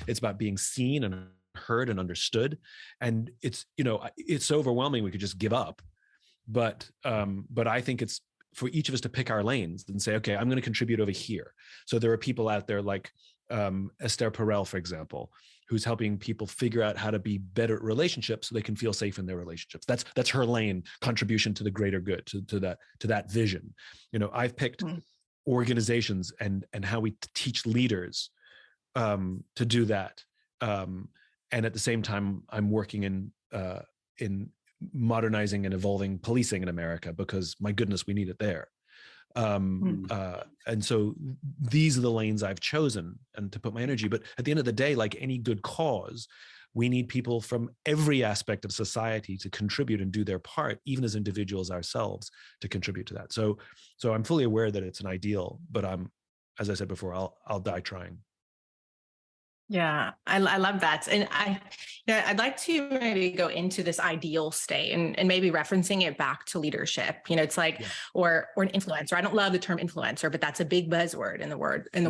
It's about being seen and heard and understood. And it's, you know, it's so overwhelming we could just give up. But I think it's for each of us to pick our lanes and say, okay, I'm going to contribute over here. So there are people out there like Esther Perel, for example, who's helping people figure out how to be better at relationships so they can feel safe in their relationships. That's her lane, contribution to the greater good, to that vision. You know, I've picked organizations and how we teach leaders to do that. And at the same time, I'm working in modernizing and evolving policing in America, because my goodness, we need it there. And so these are the lanes I've chosen and to put my energy. But at the end of the day, like any good cause, we need people from every aspect of society to contribute and do their part, even as individuals ourselves, to contribute to that. So I'm fully aware that it's an ideal, but as I said before, I'll die trying. Yeah, I love that. And I'd like to maybe go into this ideal state and maybe referencing it back to leadership. You know, it's like, or an influencer. I don't love the term influencer, but that's a big buzzword in the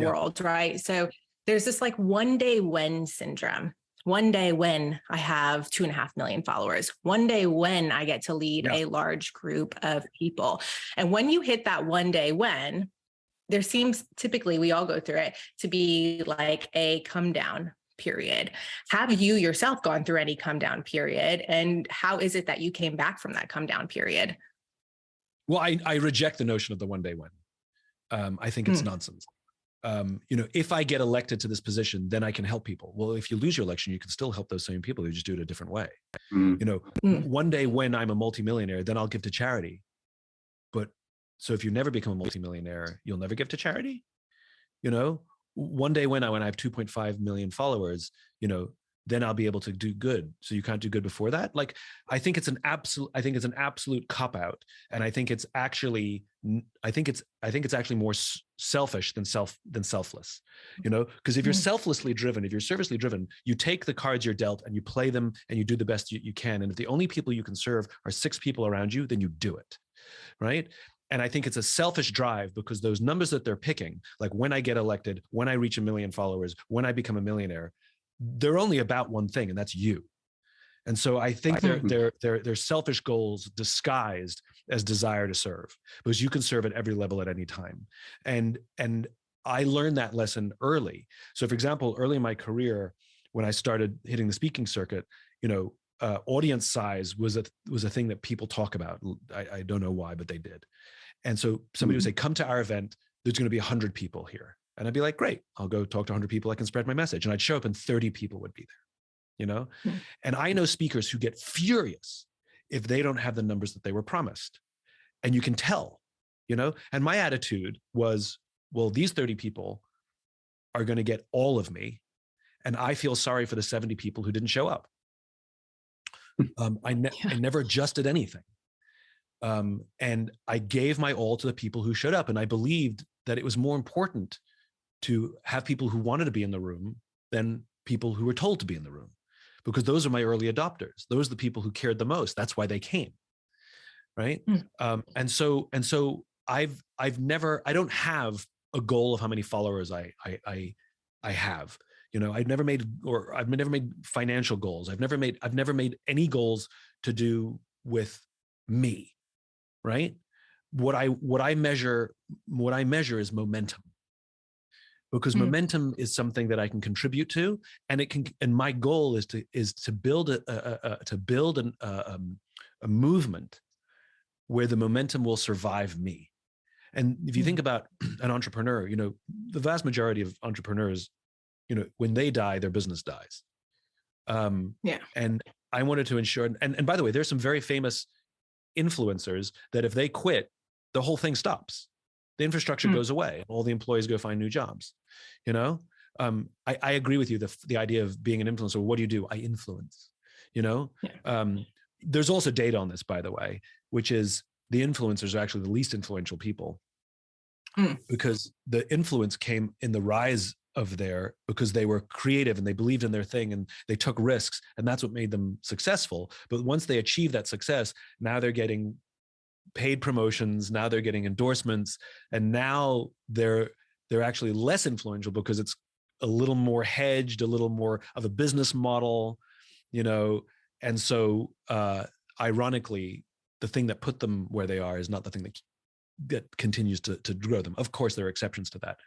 world, right? So there's this like one day when syndrome. One day when I have 2.5 million followers, one day when I get to lead a large group of people. And when you hit that one day when, there seems, typically we all go through it, to be like a come down period. Have you yourself gone through any come down period? And how is it that you came back from that come down period? Well, I reject the notion of the one day when. I think it's nonsense. You know, if I get elected to this position, then I can help people. Well, if you lose your election, you can still help those same people. You just do it a different way. You know, one day when I'm a multimillionaire, then I'll give to charity. But so if you never become a multimillionaire, you'll never give to charity. You know, one day when I have 2.5 million followers, you know, then I'll be able to do good. So you can't do good before that. Like, I think it's an absolute cop out. And I think it's actually more selfish than selfless, you know, because if you're selflessly driven, if you're servicely driven, you take the cards you're dealt and you play them and you do the best you can. And if the only people you can serve are 6 people around you, then you do it. Right. And I think it's a selfish drive, because those numbers that they're picking, like when I get elected, when I reach 1 million followers, when I become a millionaire, they're only about one thing, and that's you. And so I think they're selfish goals disguised as desire to serve, because you can serve at every level at any time. And I learned that lesson early. So for example, early in my career, when I started hitting the speaking circuit, you know, audience size was a thing that people talk about. I don't know why, but they did. And so somebody would say, come to our event, there's going to be 100 people here. And I'd be like, great, I'll go talk to 100 people. I can spread my message. And I'd show up and 30 people would be there, you know? And I know speakers who get furious if they don't have the numbers that they were promised. And you can tell, you know? And my attitude was, well, these 30 people are going to get all of me. And I feel sorry for the 70 people who didn't show up. I never adjusted anything. And I gave my all to the people who showed up. And I believed that it was more important to have people who wanted to be in the room than people who were told to be in the room, because those are my early adopters. Those are the people who cared the most. That's why they came. Right. And so I don't have a goal of how many followers I have. You know, I've never made financial goals. I've never made any goals to do with me. Right. What I measure is momentum, because momentum is something that I can contribute to, and my goal is to build a movement where the momentum will survive me. And if you think about an entrepreneur, you know, the vast majority of entrepreneurs, you know, when they die, their business dies. And I wanted to ensure, and by the way, there's some very famous influencers that if they quit, the whole thing stops. The infrastructure goes away. All the employees go find new jobs. You know, I agree with you. The idea of being an influencer. What do? I influence. You know, there's also data on this, by the way, which is the influencers are actually the least influential people, because the influence came in the rise of because they were creative and they believed in their thing and they took risks, and that's what made them successful. But once they achieved that success, now they're getting paid promotions, now they're getting endorsements, and now they're actually less influential because it's a little more hedged, a little more of a business model, you know. And so ironically, the thing that put them where they are is not the thing that continues to grow them. Of course, there are exceptions to that.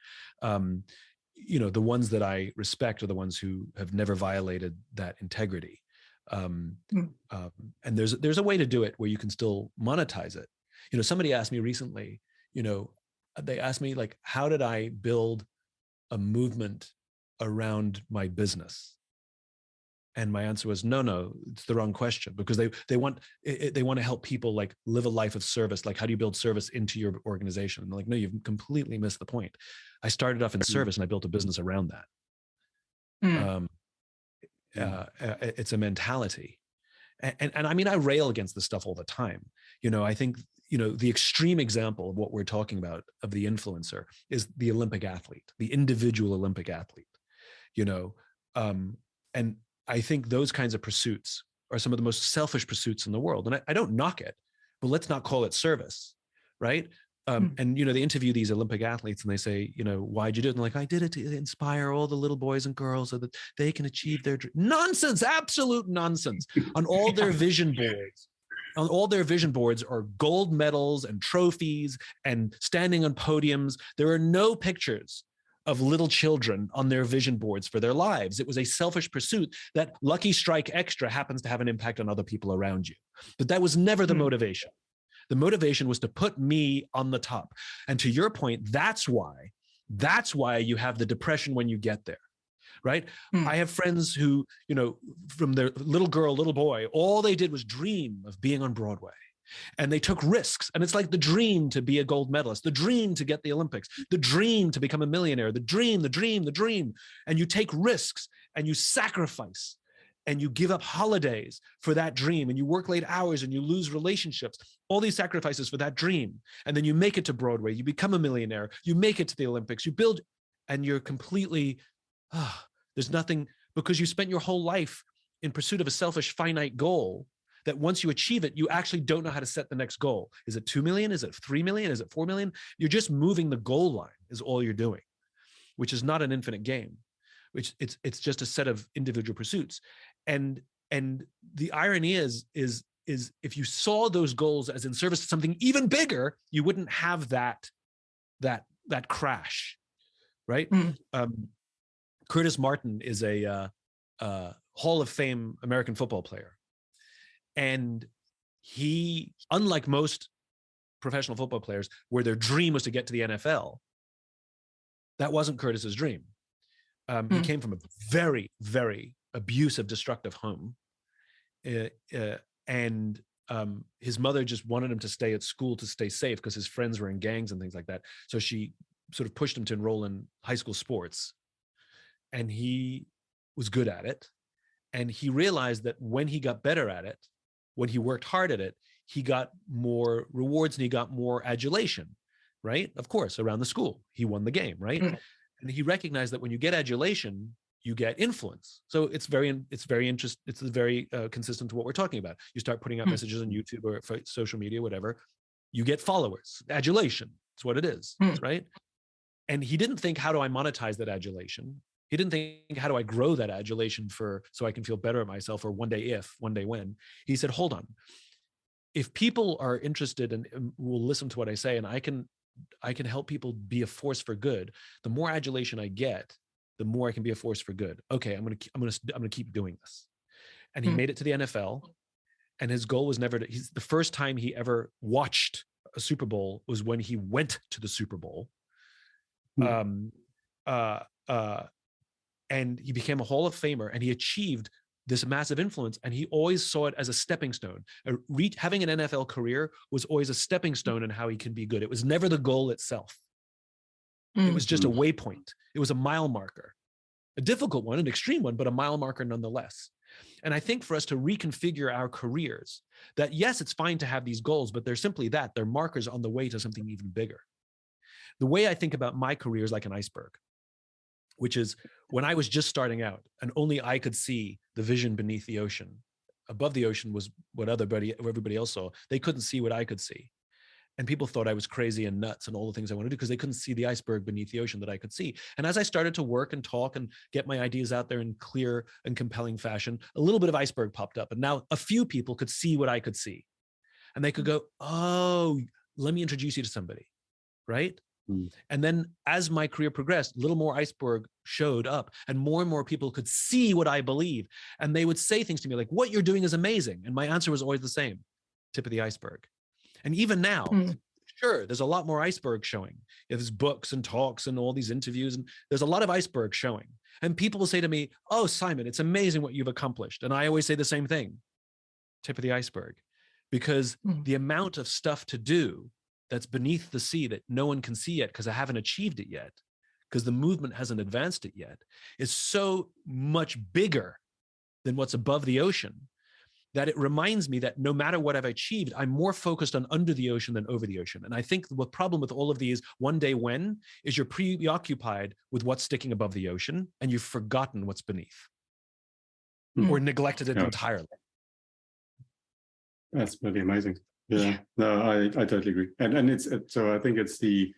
You know, the ones that I respect are the ones who have never violated that integrity. And there's a way to do it where you can still monetize it. You know, somebody asked me recently, you know, they asked me, like, how did I build a movement around my business? And my answer was, no, it's the wrong question, because they want to help people like live a life of service. Like, how do you build service into your organization? And like, no, you've completely missed the point. I started off in service and I built a business around that. It's a mentality. And I mean, I rail against this stuff all the time. You know, I think, you know, the extreme example of what we're talking about of the influencer is the Olympic athlete, the individual Olympic athlete, you know, and I think those kinds of pursuits are some of the most selfish pursuits in the world. And I don't knock it, but let's not call it service, right? And, you know, they interview these Olympic athletes and they say, you know, why'd you do it? And like, I did it to inspire all the little boys and girls so that they can achieve their dream. Nonsense, absolute nonsense. On all their vision boards, are gold medals and trophies and standing on podiums. There are no pictures of little children on their vision boards for their lives. It was a selfish pursuit that Lucky Strike Extra happens to have an impact on other people around you. But that was never the motivation. The motivation was to put me on the top. And to your point, that's why you have the depression when you get there, right? I have friends who, you know, from their little girl, little boy, all they did was dream of being on Broadway. And they took risks. And it's like the dream to be a gold medalist, the dream to get the Olympics, the dream to become a millionaire, the dream. And you take risks and you sacrifice and you give up holidays for that dream, and you work late hours and you lose relationships, all these sacrifices for that dream. And then you make it to Broadway, you become a millionaire, you make it to the Olympics, you build, and you're completely, there's nothing, because you spent your whole life in pursuit of a selfish, finite goal that once you achieve it, you actually don't know how to set the next goal. Is it 2 million? Is it 3 million? Is it 4 million? You're just moving the goal line is all you're doing, which is not an infinite game, which it's just a set of individual pursuits. And the irony is if you saw those goals as in service to something even bigger, you wouldn't have that crash, right? Curtis Martin is a Hall of Fame American football player. And he, unlike most professional football players where their dream was to get to the NFL, that wasn't Curtis's dream. He came from a very, very abusive, destructive home. And his mother just wanted him to stay at school to stay safe because his friends were in gangs and things like that. So she sort of pushed him to enroll in high school sports. And he was good at it. And he realized that when he got better at it, when he worked hard at it, he got more rewards and he got more adulation, right? Of course, around the school, he won the game, right? And he recognized that when you get adulation, you get influence. So it's very interesting. It's very consistent to what we're talking about. You start putting out messages on YouTube or social media, whatever, you get followers, adulation. It's what it is, right? And he didn't think, how do I monetize that adulation? He didn't think, how do I grow that adulation so I can feel better at myself, or one day when. He said, hold on. If people are interested and will listen to what I say, and I can help people be a force for good, the more adulation I get, the more I can be a force for good. Okay, I'm gonna keep doing this. And he made it to the NFL, and his goal was never to. The first time he ever watched a Super Bowl was when he went to the Super Bowl. And he became a Hall of Famer, and he achieved this massive influence. And he always saw it as a stepping stone. Having an NFL career was always a stepping stone in how he can be good. It was never the goal itself. It was just a waypoint. It was a mile marker, a difficult one, an extreme one, but a mile marker nonetheless. And I think for us to reconfigure our careers, that yes, it's fine to have these goals, but they're simply that. They're markers on the way to something even bigger. The way I think about my career is like an iceberg, which is when I was just starting out and only I could see the vision beneath the ocean. Above the ocean was what everybody else saw. They couldn't see what I could see. And people thought I was crazy and nuts and all the things I wanted to do because they couldn't see the iceberg beneath the ocean that I could see. And as I started to work and talk and get my ideas out there in clear and compelling fashion, a little bit of iceberg popped up. And now a few people could see what I could see. And they could go, oh, let me introduce you to somebody, right? And then as my career progressed, a little more iceberg showed up and more people could see what I believe. And they would say things to me like, what you're doing is amazing. And my answer was always the same, tip of the iceberg. And even now, sure, there's a lot more iceberg showing. There's books and talks and all these interviews, and there's a lot of iceberg showing. And people will say to me, oh, Simon, it's amazing what you've accomplished. And I always say the same thing, tip of the iceberg, because the amount of stuff to do that's beneath the sea that no one can see yet because I haven't achieved it yet, because the movement hasn't advanced it yet, is so much bigger than what's above the ocean, that it reminds me that no matter what I've achieved, I'm more focused on under the ocean than over the ocean. And I think the problem with all of these one day when is you're preoccupied with what's sticking above the ocean and you've forgotten what's beneath or neglected it entirely. That's really amazing. Yeah, no, I totally agree. And it's so I think it's the,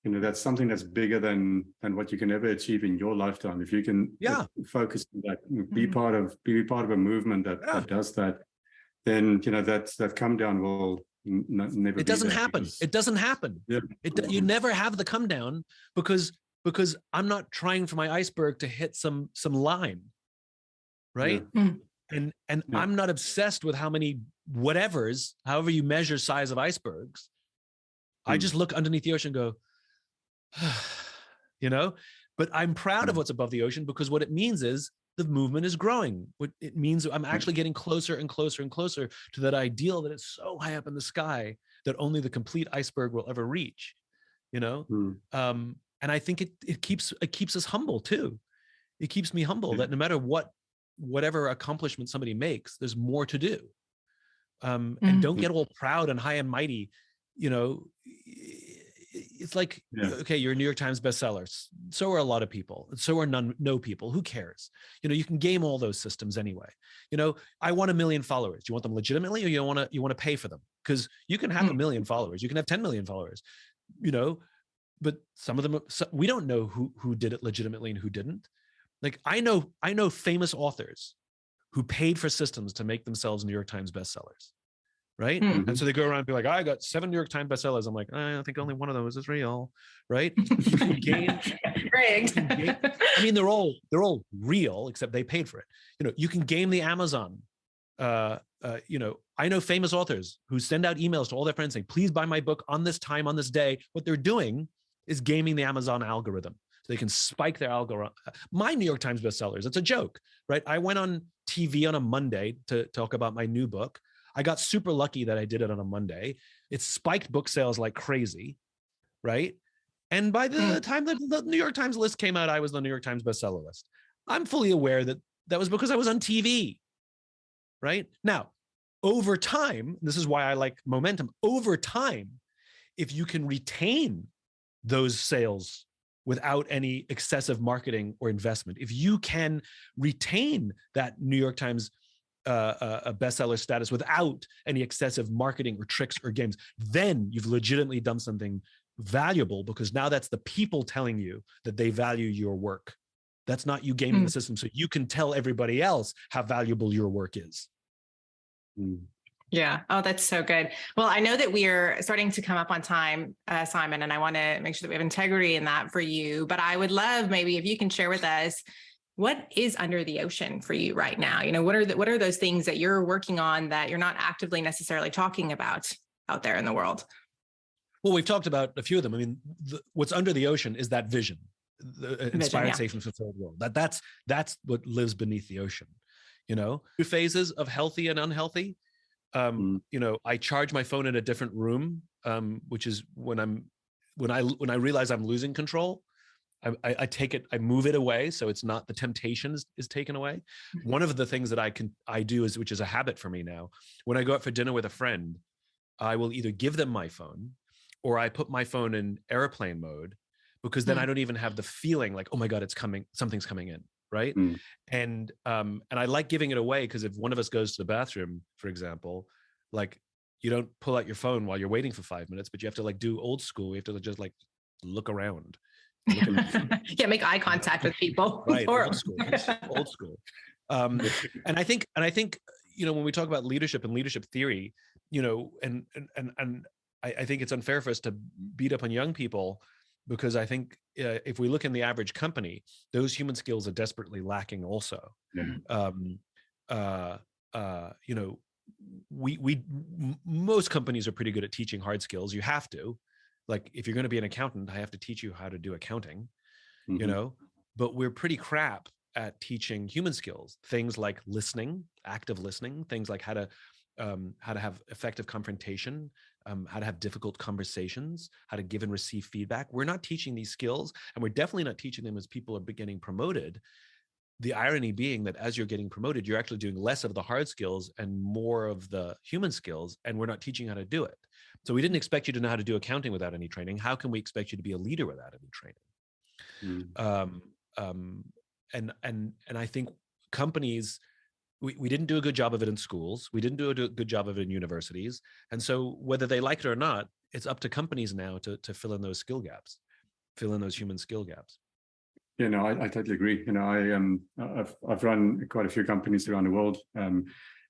that's something that's bigger than what you can ever achieve in your lifetime. If you can focus on that, be part of a movement that does that, then that come down will never. It doesn't happen. It doesn't happen. Yeah. You never have the come down because I'm not trying for my iceberg to hit some line, right? Yeah. And I'm not obsessed with how many whatevers, however you measure size of icebergs. I just look underneath the ocean and go, but I'm proud of what's above the ocean because what it means is the movement is growing. What it means I'm actually getting closer and closer and closer to that ideal that is so high up in the sky that only the complete iceberg will ever reach, And I think it keeps us humble too. It keeps me humble that no matter whatever accomplishment somebody makes, there's more to do. And don't get all proud and high and mighty, It's like, okay, you're a New York Times bestseller. So are a lot of people. So are no people. Who cares? You can game all those systems anyway. I want 1 million followers. Do you want them legitimately, or you want to pay for them? Because you can have 1 million followers. You can have 10 million followers. But some of them, we don't know who did it legitimately and who didn't. Like I know famous authors who paid for systems to make themselves New York Times bestsellers. Right. And so they go around and be like, I got 7 New York Times bestsellers. I'm like, I think only one of those is real. Right. You can gain, they're all real, except they paid for it. You can game the Amazon. I know famous authors who send out emails to all their friends saying, please buy my book on this time, on this day. What they're doing is gaming the Amazon algorithm. So they can spike their algorithm. My New York Times bestsellers, it's a joke, right? I went on TV on a Monday to talk about my new book. I got super lucky that I did it on a Monday. It spiked book sales like crazy, right? And by the time that the New York Times list came out, I was on the New York Times bestseller list. I'm fully aware that was because I was on TV, right? Now, over time, this is why I like momentum. Over time, if you can retain those sales without any excessive marketing or investment, if you can retain that New York Times a bestseller status without any excessive marketing or tricks or games, then you've legitimately done something valuable, because now that's the people telling you that they value your work. That's not you gaming the system, so you can tell everybody else how valuable your work is. Yeah. Oh, that's so good. Well, I know that we are starting to come up on time, Simon, and I want to make sure that we have integrity in that for you. But I would love maybe if you can share with us, what is under the ocean for you right now? What are those things that you're working on that you're not actively necessarily talking about out there in the world? Well, we've talked about a few of them. I mean, what's under the ocean is that vision, the inspired, safe, and fulfilled world. That's what lives beneath the ocean. Two phases of healthy and unhealthy. I charge my phone in a different room, which is when I realize I'm losing control. I take it, I move it away, so it's not, the temptation is taken away. One of the things that I do is, which is a habit for me now, when I go out for dinner with a friend, I will either give them my phone or I put my phone in airplane mode, because then I don't even have the feeling like, oh my God, it's coming, something's coming in, right? And I like giving it away, because if one of us goes to the bathroom, for example, like, you don't pull out your phone while you're waiting for 5 minutes, but you have to like do old school. You have to just like look around. Yeah, make eye contact with people. Right, old school. Old school. And I think, when we talk about leadership and leadership theory, and I think it's unfair for us to beat up on young people, because I think if we look in the average company, those human skills are desperately lacking also. Most companies are pretty good at teaching hard skills. You have to, like, if you're going to be an accountant, I have to teach you how to do accounting, but we're pretty crap at teaching human skills, things like listening, active listening, things like how to have effective confrontation, how to have difficult conversations, how to give and receive feedback. We're not teaching these skills, and we're definitely not teaching them as people are getting promoted. The irony being that as you're getting promoted, you're actually doing less of the hard skills and more of the human skills, and we're not teaching how to do it. So we didn't expect you to know how to do accounting without any training. How can we expect you to be a leader without any training? And I think companies, we didn't do a good job of it in schools. We didn't do a good job of it in universities. And so whether they like it or not, it's up to companies now to fill in those skill gaps, fill in those human skill gaps. I totally agree. I've run quite a few companies around the world.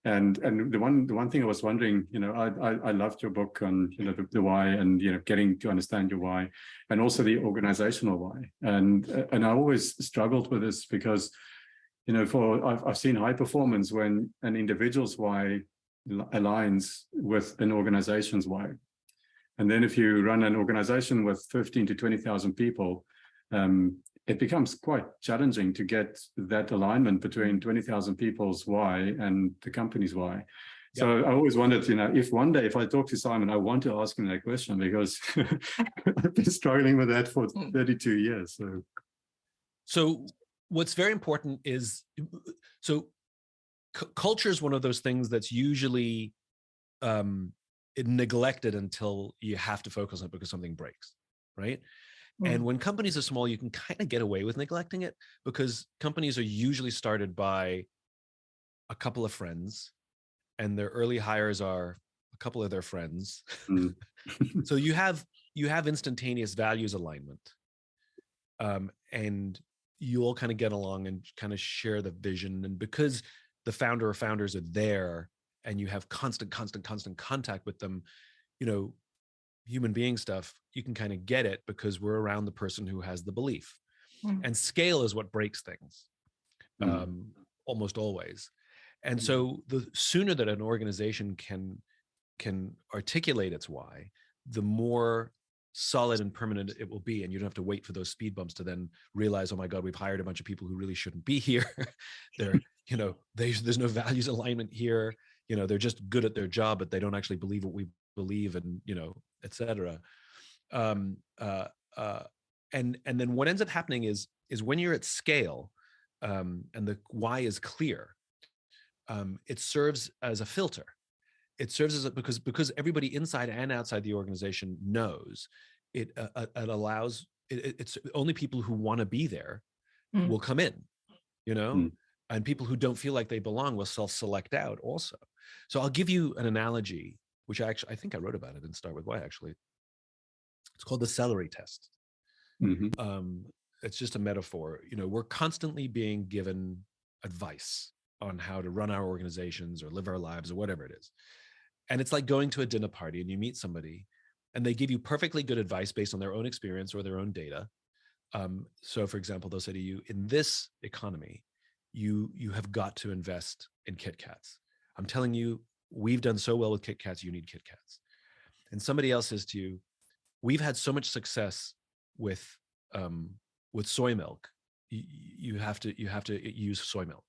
And the one thing I was wondering, I loved your book on, the why, and, getting to understand your why, and also the organizational why. And I always struggled with this because, I've seen high performance when an individual's why aligns with an organization's why. And then if you run an organization with 15 to 20,000 people, it becomes quite challenging to get that alignment between 20,000 people's why and the company's why. Yep. So I always wondered, if one day, if I talk to Simon, I want to ask him that question, because I've been struggling with that for 32 years. So what's very important is, culture is one of those things that's usually neglected until you have to focus on it because something breaks, right? And when companies are small, you can kind of get away with neglecting it, because companies are usually started by a couple of friends, and their early hires are a couple of their friends. So you have instantaneous values alignment, and you all kind of get along and kind of share the vision. And because the founder or founders are there, and you have constant contact with them, human being stuff, you can kind of get it because we're around the person who has the belief. And scale is what breaks things, almost always. And so the sooner that an organization can articulate its why, the more solid and permanent it will be. And you don't have to wait for those speed bumps to then realize, oh my God, we've hired a bunch of people who really shouldn't be here. They're, there's no values alignment here. They're just good at their job, but they don't actually believe what we believe, and et cetera. And then what ends up happening is when you're at scale, and the why is clear, it serves as a filter. It serves as because everybody inside and outside the organization knows it. It allows it's only people who want to be there will come in, and people who don't feel like they belong will self-select out also. So I'll give you an analogy, which I think I wrote about it in Start With Why, actually. It's called the celery test. It's just a metaphor. We're constantly being given advice on how to run our organizations or live our lives or whatever it is. And it's like going to a dinner party and you meet somebody and they give you perfectly good advice based on their own experience or their own data. So for example, they'll say to you, in this economy, you have got to invest in Kit Kats. I'm telling you, we've done so well with Kit Kats, you need Kit Kats. And somebody else says to you, we've had so much success with soy milk. You have to use soy milk.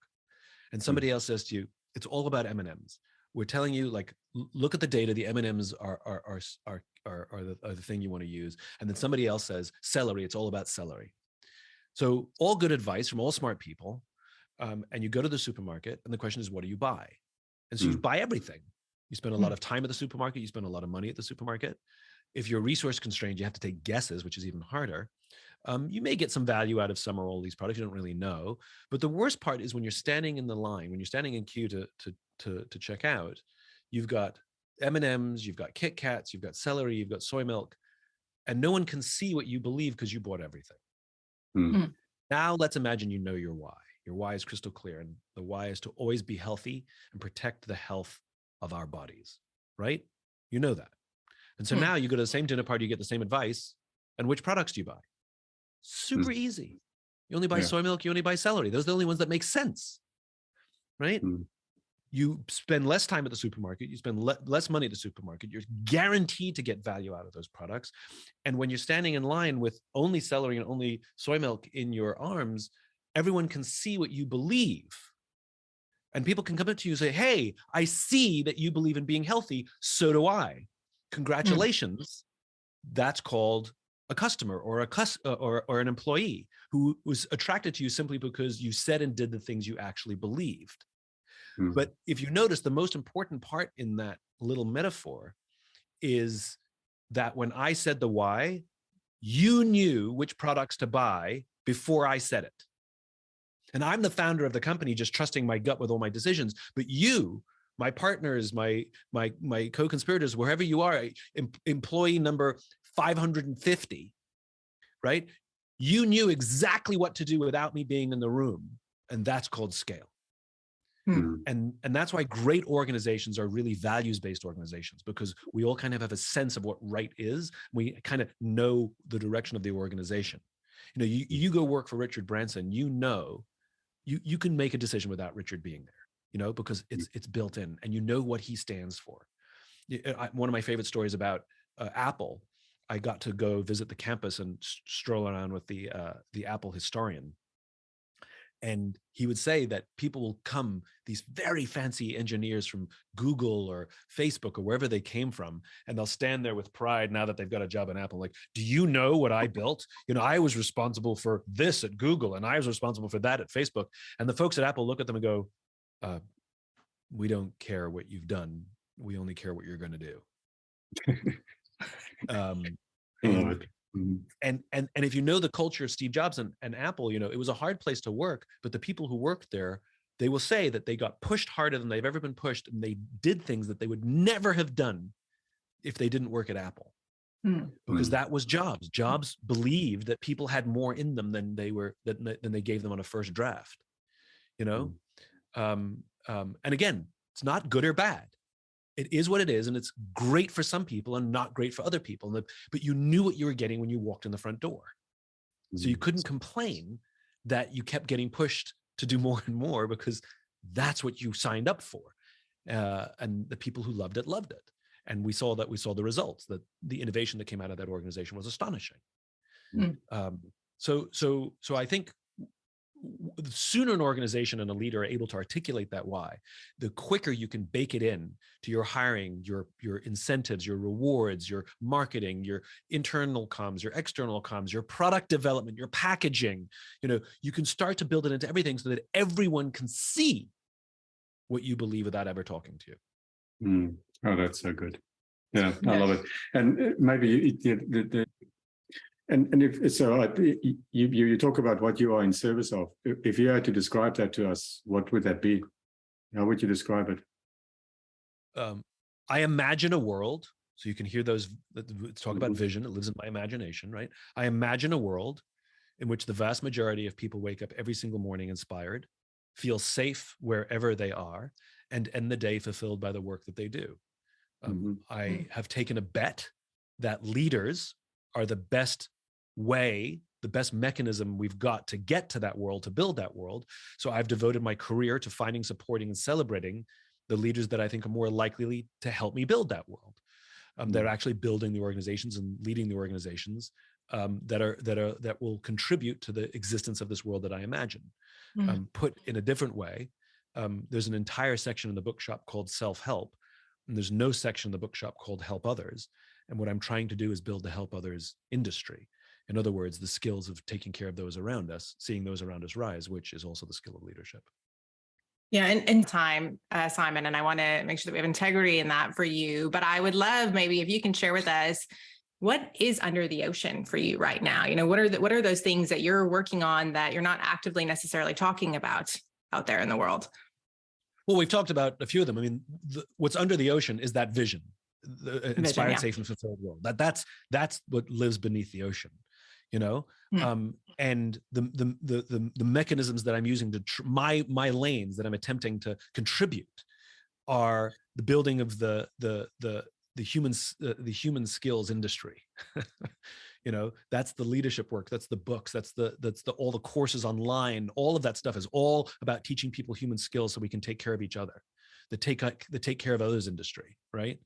And somebody else says to you, it's all about M&Ms. We're telling you, like, look at the data. The M&Ms are the thing you want to use. And then somebody else says celery. It's all about celery. So all good advice from all smart people. And you go to the supermarket, and the question is, what do you buy? And so you buy everything. You spend a lot of time at the supermarket. You spend a lot of money at the supermarket. If you're resource constrained, you have to take guesses, which is even harder. You may get some value out of some or all these products. You don't really know. But the worst part is when you're standing in the line, when you're standing in queue to check out, you've got M&Ms, you've got Kit Kats, you've got celery, you've got soy milk, and no one can see what you believe because you bought everything. Mm. Now let's imagine you know your why. Your why is crystal clear, and the why is to always be healthy and protect the health of our bodies, right? You know that. And so now you go to the same dinner party, you get the same advice, and which products do you buy? Super easy. You only buy soy milk, you only buy celery. Those are the only ones that make sense, right? You spend less time at the supermarket, you spend less money at the supermarket, you're guaranteed to get value out of those products. And when you're standing in line with only celery and only soy milk in your arms, everyone can see what you believe. And people can come up to you and say, hey, I see that you believe in being healthy, so do I. Congratulations. That's called a customer or an employee who was attracted to you simply because you said and did the things you actually believed. But if you notice, the most important part in that little metaphor is that when I said the why, you knew which products to buy before I said it. And I'm the founder of the company, just trusting my gut with all my decisions. But you, my partners, my co-conspirators, wherever you are, employee number 550, right? You knew exactly what to do without me being in the room. And that's called scale. And that's why great organizations are really values-based organizations, because we all kind of have a sense of what right is. We kind of know the direction of the organization. You know, you go work for Richard Branson, you know, you can make a decision without Richard being there, you know, because it's built in, and you know what he stands for. One of my favorite stories about Apple, I got to go visit the campus and stroll around with the Apple historian. And he would say that people will come, these very fancy engineers from Google or Facebook or wherever they came from, and they'll stand there with pride now that they've got a job in Apple. Like, do you know what I built? You know, I was responsible for this at Google, and I was responsible for that at Facebook. And the folks at Apple look at them and go, we don't care what you've done. We only care what you're going to do. And if you know the culture of Steve Jobs and Apple, you know, it was a hard place to work, but the people who worked there, they will say that they got pushed harder than they've ever been pushed, and they did things that they would never have done if they didn't work at Apple. Because that was Jobs. Jobs believed that people had more in them than they gave them on a first draft, you know? And again, it's not good or bad. It is what it is, and it's great for some people and not great for other people. But you knew what you were getting when you walked in the front door. So you couldn't complain that you kept getting pushed to do more and more, because that's what you signed up for. And the people who loved it. And we saw the results, that the innovation that came out of that organization was astonishing. So I think the sooner an organization and a leader are able to articulate that why, the quicker you can bake it in to your hiring, your incentives, your rewards, your marketing, your internal comms, your external comms, your product development, your packaging. You know, you can start to build it into everything so that everyone can see what you believe without ever talking to you. Oh, that's so good. Yeah, I love it. And maybe And if so, you talk about what you are in service of. If you had to describe that to us, what would that be? How would you describe it? I imagine a world. So you can hear those. Let's talk about vision. It lives in my imagination, right? I imagine a world in which the vast majority of people wake up every single morning inspired, feel safe wherever they are, and end the day fulfilled by the work that they do. I have taken a bet that leaders are the best way, the best mechanism we've got to get to that world, to build that world. So I've devoted my career to finding, supporting, and celebrating the leaders that I think are more likely to help me build that world. They're actually building the organizations and leading the organizations that will contribute to the existence of this world that I imagine. Put in a different way, there's an entire section in the bookshop called Self-Help, and there's no section in the bookshop called Help Others. And what I'm trying to do is build the Help Others industry. In other words, the skills of taking care of those around us, seeing those around us rise, which is also the skill of leadership. Yeah, and time, Simon, and I want to make sure that we have integrity in that for you. But I would love maybe if you can share with us, what is under the ocean for you right now? You know, what are those things that you're working on that you're not actively necessarily talking about out there in the world? Well, we've talked about a few of them. I mean, what's under the ocean is that vision, the inspired, yeah. Safe, and fulfilled world. That's what lives beneath the ocean, you know. And the mechanisms that I'm using to my lanes that I'm attempting to contribute are the building of the human skills industry. You know, that's the leadership work, that's the books, that's the all the courses online. All of that stuff is all about teaching people human skills so we can take care of each other, the take care of others industry, right?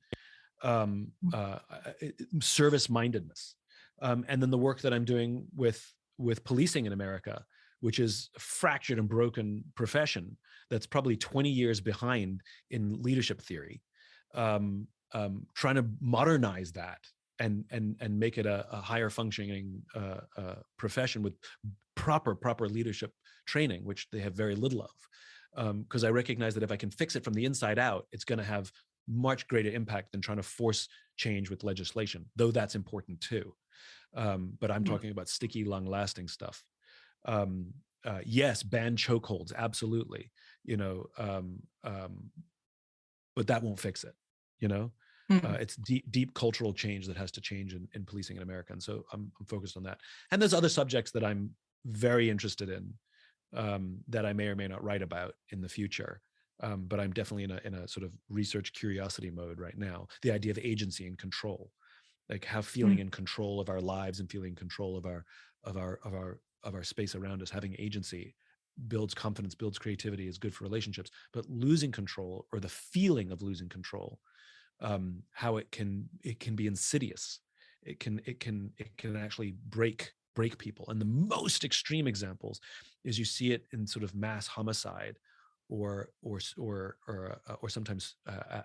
Service mindedness, and then the work that I'm doing with policing in America, which is a fractured and broken profession that's probably 20 years behind in leadership theory, trying to modernize that and make it a higher functioning profession with proper leadership training, which they have very little of. Because I recognize that if I can fix it from the inside out, it's going to have much greater impact than trying to force change with legislation, though that's important too. But I'm talking about sticky, long-lasting stuff. Yes, ban chokeholds, absolutely. You know, but that won't fix it. You know, it's deep cultural change that has to change in policing in America, and so I'm focused on that. And there's other subjects that I'm very interested in that I may or may not write about in the future. But I'm definitely in a sort of research curiosity mode right now. The idea of agency and control, like how feeling in control of our lives and feeling in control of our space around us, having agency builds confidence, builds creativity, is good for relationships. But losing control, or the feeling of losing control, how it can be insidious. It can actually break people. And the most extreme examples is you see it in sort of mass homicide, or sometimes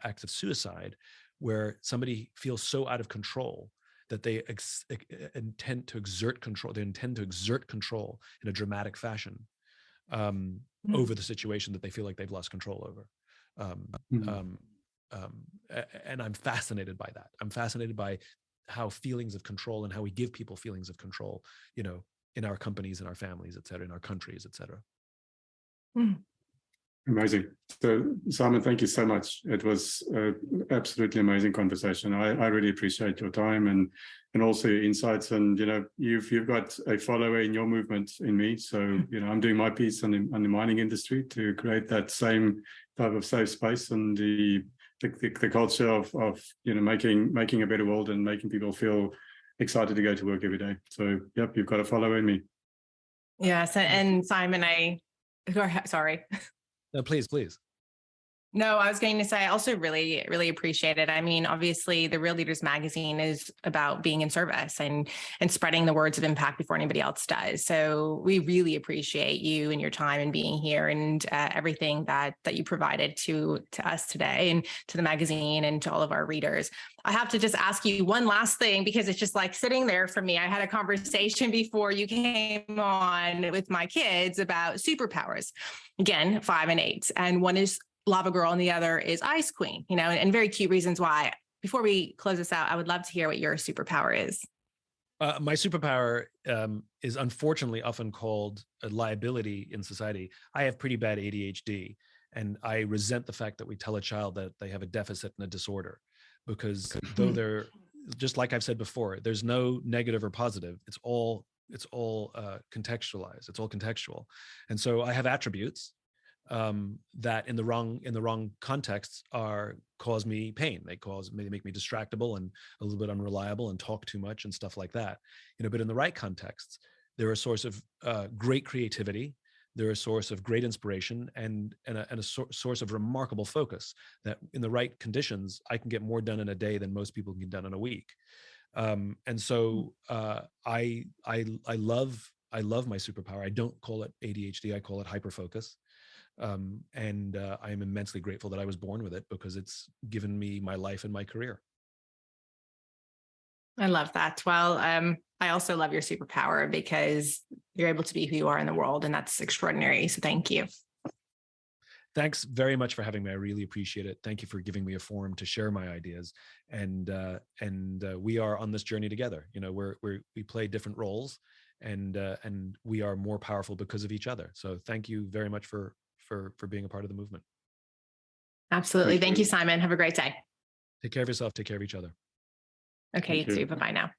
acts of suicide, where somebody feels so out of control that they intend to exert control. They intend to exert control in a dramatic fashion over the situation that they feel like they've lost control over. And I'm fascinated by that. I'm fascinated by how feelings of control and how we give people feelings of control, you know, in our companies, in our families, et cetera, in our countries, et cetera. Amazing. So, Simon, thank you so much. It was absolutely amazing conversation. I really appreciate your time and also your insights. And you know, you've got a follower in your movement in me. So you know, I'm doing my piece on the mining industry to create that same type of safe space and the culture of you know, making a better world and making people feel excited to go to work every day. So yep, you've got a follower in me. Yes, and Simon, sorry. No, please. No, I was going to say, I also really, really appreciate it. I mean, obviously, the Real Leaders magazine is about being in service and spreading the words of impact before anybody else does. So we really appreciate you and your time and being here and everything that you provided to us today and to the magazine and to all of our readers. I have to just ask you one last thing, because it's just like sitting there for me. I had a conversation before you came on with my kids about superpowers, again, 5 and 8. And one is Lava Girl and the other is Ice Queen, you know, and very cute reasons why. Before we close this out, I would love to hear what your superpower is. My superpower is unfortunately often called a liability in society. I have pretty bad ADHD, and I resent the fact that we tell a child that they have a deficit and a disorder, because though they're, just like I've said before, there's no negative or positive. It's all contextualized. It's all contextual. And so I have attributes that in the wrong contexts cause me pain. They make me distractible and a little bit unreliable and talk too much and stuff like that. You know, but in the right contexts, they're a source of great creativity. They're a source of great inspiration and a source of remarkable focus. That in the right conditions, I can get more done in a day than most people can get done in a week. And so I love my superpower. I don't call it ADHD. I call it hyperfocus. And I am immensely grateful that I was born with it, because it's given me my life and my career. I love that. Well, I also love your superpower, because you're able to be who you are in the world, and that's extraordinary. So thank you. Thanks very much for having me. I really appreciate it. Thank you for giving me a forum to share my ideas. And we are on this journey together. You know, we play different roles, and we are more powerful because of each other. So thank you very much for being a part of the movement. Absolutely. Thank you, Simon. Have a great day. Take care of yourself. Take care of each other. Okay, you too. Bye-bye now.